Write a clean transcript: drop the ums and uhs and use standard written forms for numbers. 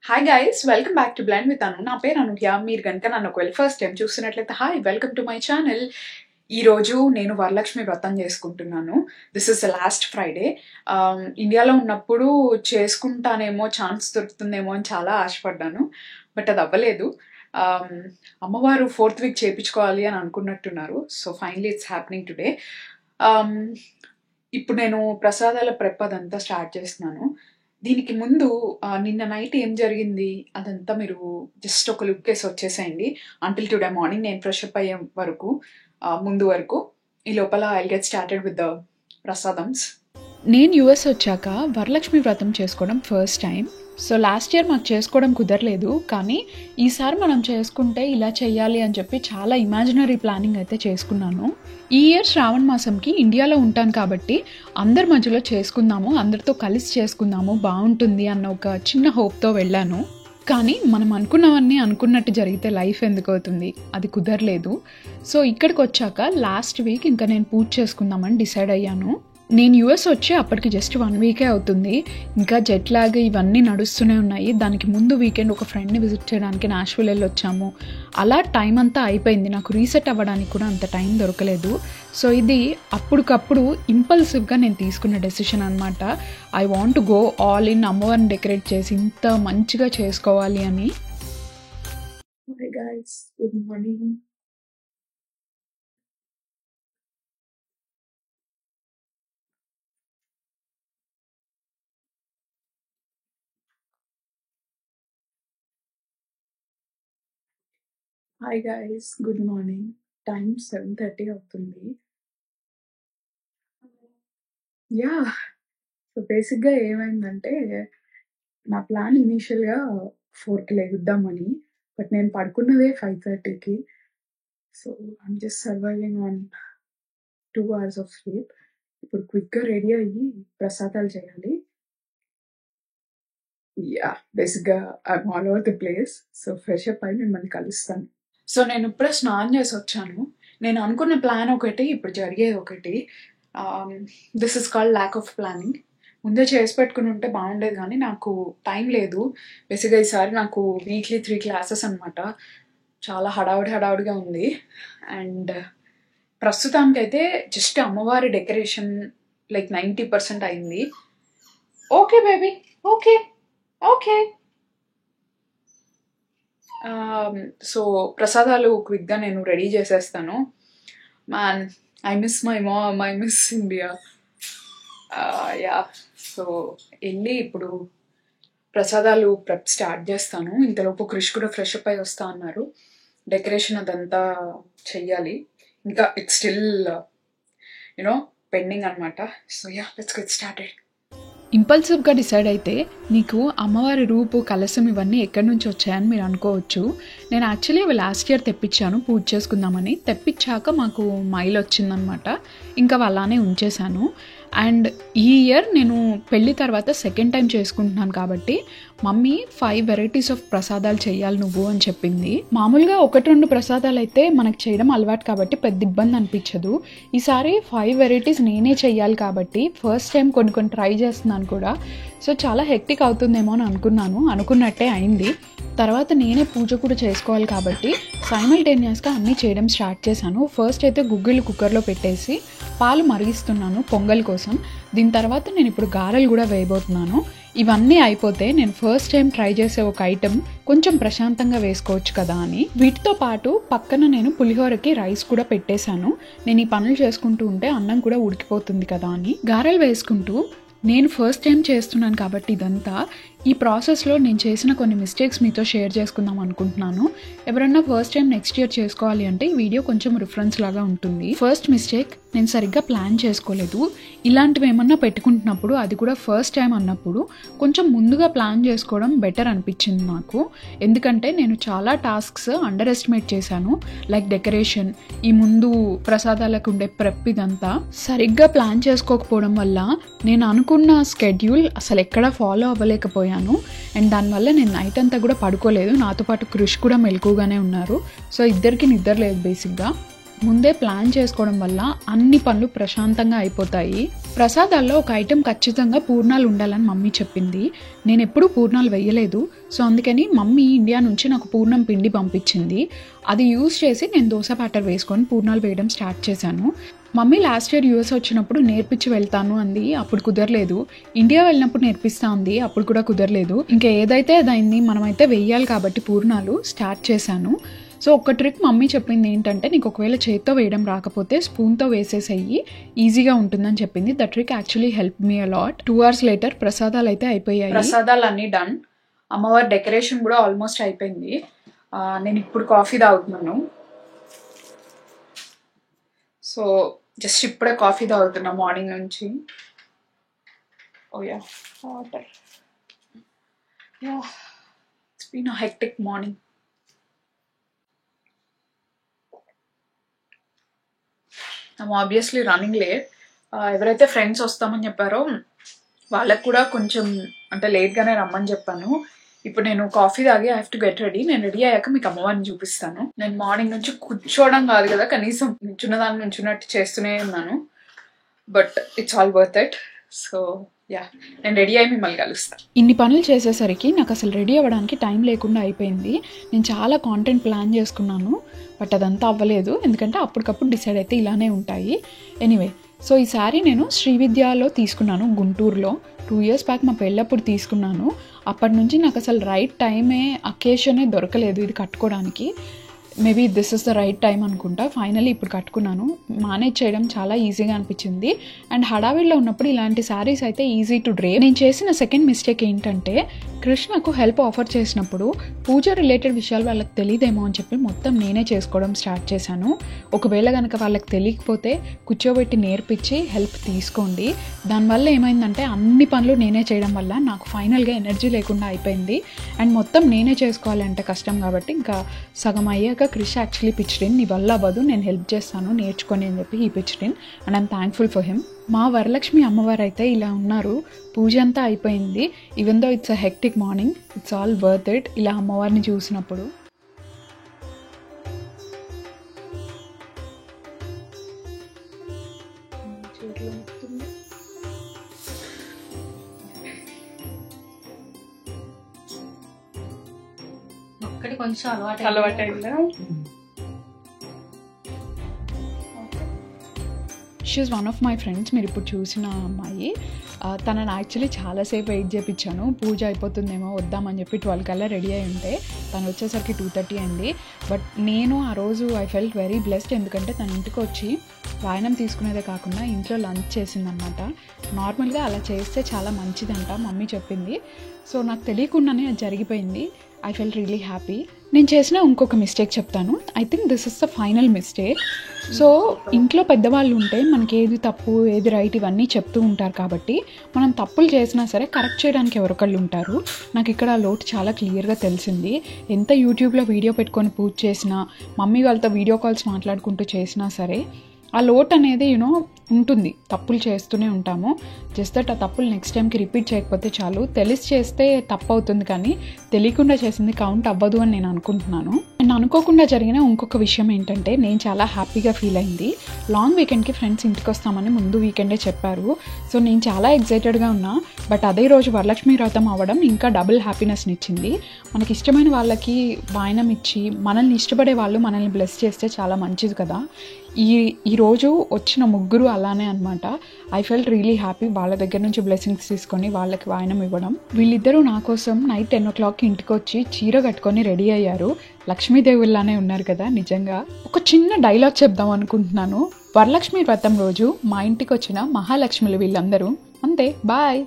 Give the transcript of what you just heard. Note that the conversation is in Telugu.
Hi guys, welcome back to blend with Anu. నా పేరు అనుగ్య. మీరు కనుక నన్ను ఒకవేళ ఫస్ట్ టైం చూస్తున్నట్లయితే hi, welcome to my channel. ఈరోజు నేను వరలక్ష్మి వ్రతం చేసుకుంటున్నాను. This is the last Friday. ఇండియాలో ఉన్నప్పుడు చేసుకుంటానేమో, ఛాన్స్ దొరుకుతుందేమో అని చాలా ఆశపడ్డాను, బట్ అది అవ్వలేదు. అమ్మవారు 4th వీక్ చేయించుకోవాలి అని అనుకున్నట్టున్నారు. So finally it's happening today. ఇప్పుడు నేను ప్రసాదాల ప్రెప్ అదంతా స్టార్ట్ చేస్తున్నాను. దీనికి ముందు నిన్న నైట్ ఏం జరిగింది అదంతా మీరు జస్ట్ ఒక లుక్ వేసి వచ్చేసేయండి. అంటిల్ టుడే మార్నింగ్ నేను ఫ్రెష్ అప్ అయ్యే వరకు, ముందు వరకు. ఈ లోపల I'll get started with the prasadams. నేను యుఎస్ వచ్చాక వరలక్ష్మి వ్రతం చేసుకోవడం first time. So last year మాకు చేసుకోవడం కుదరలేదు, కానీ ఈసారి మనం చేసుకుంటే ఇలా చెయ్యాలి అని చెప్పి చాలా ఇమాజినరీ ప్లానింగ్ అయితే చేసుకున్నాను. ఈ ఇయర్ శ్రావణ మాసంకి ఇండియాలో ఉంటాను కాబట్టి అందరి మధ్యలో చేసుకుందాము, అందరితో కలిసి చేసుకుందాము, బాగుంటుంది అన్న ఒక చిన్న హోప్తో వెళ్ళాను. కానీ మనం అనుకున్నవన్నీ అనుకున్నట్టు జరిగితే లైఫ్ ఎందుకు అవుతుంది, అది కుదరలేదు. సో ఇక్కడికి వచ్చాక లాస్ట్ వీక్ ఇంకా నేను పూజ చేసుకుందామని డిసైడ్ అయ్యాను. నేను యూఎస్ వచ్చి అప్పటికి జస్ట్ 1 వీకే అవుతుంది. ఇంకా జెట్ లాగ్ ఇవన్నీ నడుస్తూనే ఉన్నాయి. దానికి ముందు వీకెండ్ ఒక ఫ్రెండ్ని విజిట్ చేయడానికి నాష్విల్ వెళ్ళి వచ్చాము. అలా టైం అంతా అయిపోయింది. నాకు రీసెట్ అవ్వడానికి కూడా అంత టైం దొరకలేదు. సో ఇది అప్పటికప్పుడు ఇంపల్సివ్గా నేను తీసుకున్న డెసిషన్ అనమాట. I want to go all in, అమ్మవారిని డెకరేట్ చేసి ఇంత మంచిగా చేసుకోవాలి అని. Hi guys, good morning. Hi guys, good morning. Time 7:30 అవుతుంది. యా, సో బేసిక్గా ఏమైందంటే, నా ప్లాన్ ఇనీషియల్గా 4కి లెగుద్దామని, బట్ నేను పడుకున్నదే 5:30కి. So I'm just surviving on 2 hours of sleep. ఇప్పుడు క్విక్గా రెడీ అయ్యి ప్రసాదాలు చేయాలి. యా, బేసిక్గా I'm all over the place. So fresh up అయి మిమ్మల్ని కలుస్తాను. సో నేను ఇప్పుడే స్నానం చేసి వచ్చాను. నేను అనుకున్న ప్లాన్ ఒకటి, ఇప్పుడు జరిగేది ఒకటి. This is called lack of planning. ముందే చేసి పెట్టుకుని ఉంటే బాగుండేది, కానీ నాకు టైం లేదు. బేసిక్గా ఈసారి నాకు వీక్లీ 3 క్లాసెస్ అనమాట. చాలా హడావుడిగా ఉంది. అండ్ ప్రస్తుతానికైతే జస్ట్ అమ్మవారి డెకరేషన్ లైక్ 90% అయింది. Okay baby, okay okay. So ప్రసాదాలు క్విక్గా నేను రెడీ చేసేస్తాను. Man, I miss my mom, I miss India. Yeah, so వెళ్ళి ఇప్పుడు ప్రసాదాలు ప్రెప్ స్టార్ట్ చేస్తాను. ఇంతలోపు క్రిష్ కూడా ఫ్రెష్ అప్ అయి వస్తా అన్నారు. డెకరేషన్ అదంతా చెయ్యాలి. ఇంకా ఇట్స్ స్టిల్ పెండింగ్ అనమాట. So yeah, let's get started. ఇంపల్సివ్గా డిసైడ్ అయితే నీకు అమ్మవారి రూపు, కలశం ఇవన్నీ ఎక్కడి నుంచి వచ్చాయని మీరు అనుకోవచ్చు. నేను యాక్చువల్లీ అవి లాస్ట్ ఇయర్ తెప్పించాను పూజ చేసుకుందామని. తెప్పించాక మాకు మైల్ వచ్చిందనమాట. ఇంకా అలానే ఉంచేశాను. అండ్ ఈ ఇయర్ నేను పెళ్ళి తర్వాత సెకండ్ టైం చేసుకుంటున్నాను కాబట్టి మమ్మీ 5 వెరైటీస్ ఆఫ్ ప్రసాదాలు చేయాలి నువ్వు అని చెప్పింది. మామూలుగా 1-2 ప్రసాదాలు అయితే మనకు చేయడం అలవాటు కాబట్టి పెద్ద ఇబ్బంది అనిపించదు. ఈసారి 5 వెరైటీస్ నేనే చెయ్యాలి కాబట్టి ఫస్ట్ టైం కొన్ని ట్రై చేస్తున్నాను కూడా. సో చాలా హెక్టిక్ అవుతుందేమో అని అనుకున్నట్టే అయింది. తర్వాత నేనే పూజ కూడా చేసుకోవాలి కాబట్టి సైమల్టేనియస్గా అన్నీ చేయడం స్టార్ట్ చేశాను. ఫస్ట్ అయితే గుగ్గిళ్ళు కుక్కర్లో పెట్టేసి పాలు మరిగిస్తున్నాను పొంగల్ కోసం. దీని తర్వాత నేను ఇప్పుడు గారెలు కూడా వేయబోతున్నాను. ఇవన్నీ అయిపోతే నేను ఫస్ట్ టైం ట్రై చేసే ఒక ఐటెం కొంచెం ప్రశాంతంగా వేసుకోవచ్చు కదా అని, వీటితో పాటు పక్కన నేను పులిహోరకి రైస్ కూడా పెట్టేశాను. నేను ఈ పనులు చేసుకుంటూ ఉంటే అన్నం కూడా ఉడికిపోతుంది కదా అని. గారెలు వేసుకుంటూ నేను ఫస్ట్ టైం చేస్తున్నాను కాబట్టి ఇదంతా, ఈ ప్రాసెస్లో నేను చేసిన కొన్ని మిస్టేక్స్ మీతో షేర్ చేసుకుందాం అనుకుంటున్నాను. ఎవరన్నా ఫస్ట్ టైం నెక్స్ట్ ఇయర్ చేసుకోవాలి అంటే ఈ వీడియో కొంచెం రిఫరెన్స్ లాగా ఉంటుంది. ఫస్ట్ మిస్టేక్, నేను సరిగ్గా ప్లాన్ చేసుకోలేదు. ఇలాంటివి ఏమన్నా పెట్టుకుంటున్నప్పుడు, అది కూడా ఫస్ట్ టైం అన్నప్పుడు కొంచెం ముందుగా ప్లాన్ చేసుకోవడం బెటర్ అనిపించింది నాకు. ఎందుకంటే నేను చాలా టాస్క్స్ అండర్ ఎస్టిమేట్ చేశాను. లైక్ డెకరేషన్, ఈ ముందు ప్రసాదాలకు ఉండే ప్రెప్, ఇదంతా సరిగ్గా ప్లాన్ చేసుకోకపోవడం వల్ల నేను అనుకున్న స్కెడ్యూల్ అసలు ఎక్కడా ఫాలో అవ్వలేకపోయాను. అండ్ దానివల్ల నేను నైట్ అంతా కూడా పడుకోలేదు. నాతో పాటు క్రిష్ కూడా మెలకుగానే ఉన్నారు. సో ఇద్దరికి నిద్ర లేదు. బేసిక్గా ముందే ప్లాన్ చేసుకోవడం వల్ల అన్ని పనులు ప్రశాంతంగా అయిపోతాయి. ప్రసాదాల్లో ఒక ఐటెం ఖచ్చితంగా పూర్ణాలు ఉండాలని మమ్మీ చెప్పింది. నేను ఎప్పుడూ పూర్ణాలు వేయలేదు. సో అందుకని మమ్మీ ఇండియా నుంచి నాకు పూర్ణం పిండి పంపించింది. అది యూజ్ చేసి నేను దోశ బ్యాటర్ వేసుకొని పూర్ణాలు వేయడం స్టార్ట్ చేశాను. మమ్మీ లాస్ట్ ఇయర్ యూఎస్ వచ్చినప్పుడు నేర్పించి వెళ్తాను అంది, అప్పుడు కుదరలేదు. ఇండియా వెళ్ళినప్పుడు నేర్పిస్తా ఉంది, అప్పుడు కూడా కుదరలేదు. ఇంకా ఏదైతే అదైంది, మనమైతే వెయ్యాలి కాబట్టి పూర్ణాలు స్టార్ట్ చేశాను. సో ఒక ట్రిక్ మమ్మీ చెప్పింది ఏంటంటే, నీకు ఒకవేళ చేత్తో వేయడం రాకపోతే స్పూన్తో వేసేసేయి, ఈజీగా ఉంటుందని చెప్పింది. That trick actually help me a lot. 2 hours later ప్రసాదాలు అయితే అయిపోయాయి. ప్రసాదాలు అన్నీ డన్. అమ్మవారి డెకరేషన్ కూడా ఆల్మోస్ట్ అయిపోయింది. నేను ఇప్పుడు కాఫీ తాగుతున్నాను. సో జస్ట్ ఇప్పుడే కాఫీ తాగుతున్నా మార్నింగ్ నుంచి. Oh yeah, water. Yeah, it's been a hectic morning. I'm obviously running late. ఎవరైతే ఫ్రెండ్స్ వస్తామని చెప్పారో వాళ్ళకు కూడా కొంచెం అంటే లేట్గానే రమ్మని చెప్పాను. ఇప్పుడు నేను కాఫీ తాగి I have to get ready. నేను రెడీ అయ్యాక మీకు అమ్మవారిని చూపిస్తాను. నేను మార్నింగ్ నుంచి కూర్చోవడం కాదు కదా, కనీసం నుంచున్నదాన్ని నుంచున్నట్టు చేస్తూనే ఉన్నాను. But it's all worth it. So yeah, నేను రెడీ అయ్యి మిమ్మల్ని కలుస్తాను. ఇన్ని పనులు చేసేసరికి నాకు అసలు రెడీ అవ్వడానికి టైం లేకుండా అయిపోయింది. నేను చాలా కాంటెంట్ ప్లాన్ చేసుకున్నాను, బట్ అదంతా అవ్వలేదు. ఎందుకంటే అప్పటికప్పుడు డిసైడ్ అయితే ఇలానే ఉంటాయి. ఎనీవే, సో ఈ శారీ నేను శ్రీవిద్యలో తీసుకున్నాను, గుంటూరులో. 2 years బ్యాక్ మా పెళ్ళప్పుడు తీసుకున్నాను. అప్పటి నుంచి నాకు అసలు రైట్ టైమే, అకేషనే దొరకలేదు ఇది కట్టుకోవడానికి. Maybe this is the right time అనుకుంటా. ఫైనల్లీ ఇప్పుడు కట్టుకున్నాను. మేనేజ్ చేయడం చాలా ఈజీగా అనిపించింది. అండ్ హడావిడిలో ఉన్నప్పుడు ఇలాంటి శారీస్ అయితే ఈజీ టు డ్రే. నేను చేసిన సెకండ్ మిస్టేక్ ఏంటంటే, కృష్ణకు హెల్ప్ ఆఫర్ చేసినప్పుడు పూజ రిలేటెడ్ విషయాలు వాళ్ళకి తెలియదేమో అని చెప్పి మొత్తం నేనే చేసుకోవడం స్టార్ట్ చేశాను. ఒకవేళ కనుక వాళ్ళకి తెలియకపోతే కూర్చోబెట్టి నేర్పించి హెల్ప్ తీసుకోండి. దానివల్ల ఏమైందంటే, అన్ని పనులు నేనే చేయడం వల్ల నాకు ఫైనల్గా ఎనర్జీ లేకుండా అయిపోయింది. అండ్ మొత్తం నేనే చేసుకోవాలంటే కష్టం కాబట్టి ఇంకా సగం అయ్యాక క్రిష్ యాక్చువల్లీ పిచ్డ్ ఇన్, నీ వల్ల అవ్వదు, నేను హెల్ప్ చేస్తాను, నేర్చుకొని అని చెప్పి ఈ pitched in. And I'm thankful for him. మా వరలక్ష్మి అమ్మవారు అయితే ఇలా ఉన్నారు. పూజ అంతా అయిపోయింది. Even though it's a hectic morning, it's all worth it ఇలా అమ్మవారిని చూసినప్పుడు. కొంచెం అలవాటైందా? She is one of my friends. మీరు ఇప్పుడు చూసిన అమ్మాయి. తనని యాక్చువల్లీ చాలాసేపు వెయిట్ చేయించాను. పూజ అయిపోతుందేమో వద్దామని చెప్పి 12 కల్లా రెడీ అయి ఉంటే తను వచ్చేసరికి 2:30 అయింది. బట్ నేను ఆ రోజు ఐ ఫెల్ట్ వెరీ బ్లెస్డ్. ఎందుకంటే తన ఇంటికి వచ్చి వాయనం తీసుకునేదే కాకుండా ఇంట్లో లంచ్ చేసిందనమాట. నార్మల్గా అలా చేస్తే చాలా మంచిదంట మమ్మీ చెప్పింది. సో నాకు తెలియకుండానే అది జరిగిపోయింది. I felt really happy. నేను చేసిన ఇంకొక మిస్టేక్ చెప్తాను. I think this is the final mistake. So ఇంట్లో పెద్దవాళ్ళు ఉంటే మనకి ఏది తప్పు ఏది రైట్ ఇవన్నీ చెప్తూ ఉంటారు కాబట్టి మనం తప్పులు చేసినా సరే కరెక్ట్ చేయడానికి ఎవరొకళ్ళు ఉంటారు. నాకు ఇక్కడ ఆ లోటు చాలా క్లియర్గా తెలిసింది. ఎంత యూట్యూబ్లో వీడియో పెట్టుకొని పూజ చేసినా, మమ్మీ వాళ్ళతో వీడియో కాల్స్ మాట్లాడుకుంటూ చేసినా సరే ఆ లోటు అనేది ఉంటుంది. తప్పులు చేస్తూనే ఉంటాము. జస్ట్ దట్ ఆ తప్పులు నెక్స్ట్ టైంకి రిపీట్ చేయకపోతే చాలు. తెలిసి చేస్తే తప్పు అవుతుంది, కానీ తెలియకుండా చేసింది కౌంట్ అవ్వదు అని నేను అనుకుంటున్నాను. అండ్ అనుకోకుండా జరిగిన ఇంకొక విషయం ఏంటంటే, నేను చాలా హ్యాపీగా ఫీల్ అయింది. లాంగ్ వీకెండ్కి ఫ్రెండ్స్ ఇంటికి వస్తామని ముందు వీకెండే చెప్పారు. సో నేను చాలా ఎక్సైటెడ్గా ఉన్నా. బట్ అదే రోజు వరలక్ష్మి వ్రతం అవ్వడం ఇంకా డబుల్ హ్యాపీనెస్ని ఇచ్చింది. మనకి ఇష్టమైన వాళ్ళకి వాయనం ఇచ్చి మనల్ని ఇష్టపడే వాళ్ళు మనల్ని బ్లెస్ చేస్తే చాలా మంచిది కదా. ఈరోజు వచ్చిన ముగ్గురు అలానే అనమాట. ఐ ఫెల్ట్ రియలీ హ్యాపీ వాళ్ళ దగ్గర నుంచి బ్లెస్సింగ్స్ తీసుకొని వాళ్ళకి వాయనం ఇవ్వడం. వీళ్ళిద్దరూ నా కోసం నైట్ 10 o'clock ఇంటికి వచ్చి చీర కట్టుకొని రెడీ అయ్యారు. లక్ష్మీదేవుల్లానే ఉన్నారు కదా నిజంగా. ఒక చిన్న డైలాగ్ చెప్దాం అనుకుంటున్నాను. వరలక్ష్మి వ్రతం రోజు మా ఇంటికి వచ్చిన మహాలక్ష్ములు వీళ్ళందరూ. అంతే, బాయ్.